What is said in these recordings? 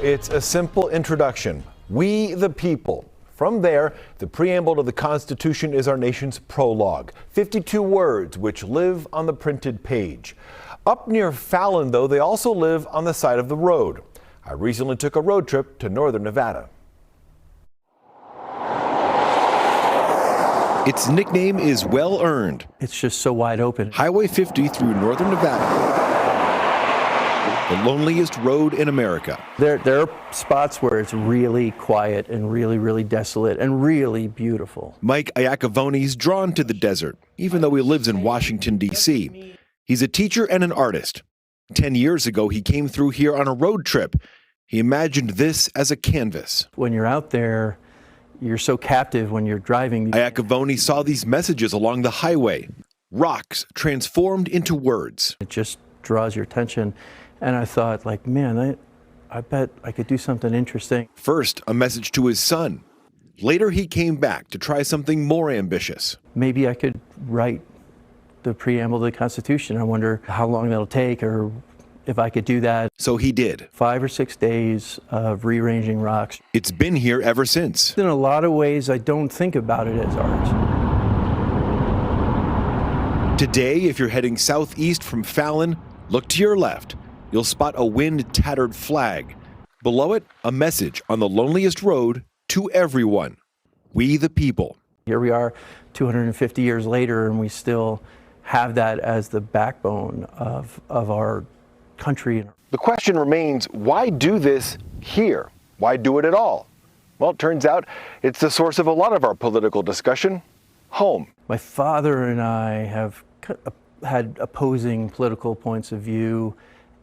It's a simple introduction. We the people. From there, the preamble to the Constitution is our nation's prologue. 52 words which live on the printed page. Up near Fallon, though, they also live on the side of the road. I recently took a road trip to northern Nevada. Its nickname is well earned. It's just so wide open. Highway 50 through northern Nevada. The loneliest road in America. There are spots where it's really quiet and really desolate and really beautiful. Mike Iacovone is drawn to the desert, even though he lives in Washington, D.C. He's a teacher and an artist. 10 years ago, he came through here on a road trip. He imagined this as a canvas. When you're out there, you're so captive when you're driving. Iacovone saw these messages along the highway. Rocks transformed into words. It just draws your attention. And I thought, like, man, I bet I could do something interesting. First, a message to his son. Later, he came back to try something more ambitious. Maybe I could write the preamble to the Constitution. I wonder how long that'll take or if I could do that. So he did. 5 or 6 days of rearranging rocks. It's been here ever since. In a lot of ways, I don't think about it as art. Today, if you're heading southeast from Fallon, look to your left. You'll spot a wind-tattered flag. Below it, a message on the loneliest road to everyone. We the people. Here we are 250 years later, and we still have that as the backbone of our country. The question remains, why do this here? Why do it at all? Well, it turns out it's the source of a lot of our political discussion, home. My father and I have had opposing political points of view,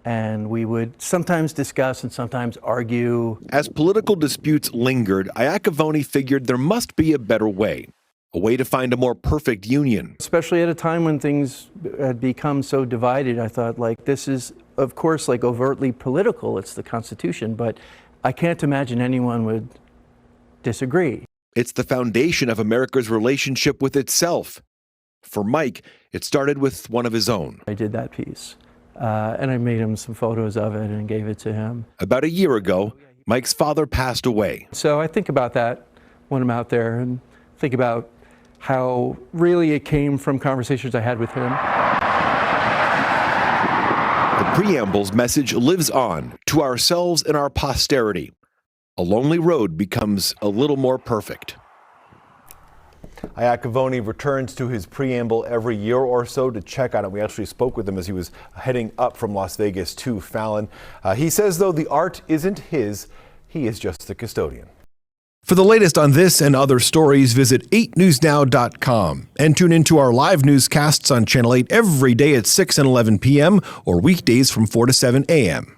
and we would sometimes discuss and sometimes argue. As political disputes lingered, Iacovone figured there must be a better way, a way to find a more perfect union. Especially at a time when things had become so divided, I thought, like, this is, of course, like overtly political. It's the Constitution, but I can't imagine anyone would disagree. It's the foundation of America's relationship with itself. For Mike, it started with one of his own. I did that piece. And I made him some photos of it and gave it to him. About a year ago, Mike's father passed away. So I think about that when I'm out there and think about how really it came from conversations I had with him. The preamble's message lives on to ourselves and our posterity. A lonely road becomes a little more perfect. Iacovone returns to his preamble every year or so to check on it. We actually spoke with him as he was heading up from Las Vegas to Fallon. He says, though, the art isn't his. He is just the custodian. For the latest on this and other stories, visit 8newsnow.com and tune into our live newscasts on Channel 8 every day at 6 and 11 p.m. or weekdays from 4 to 7 a.m.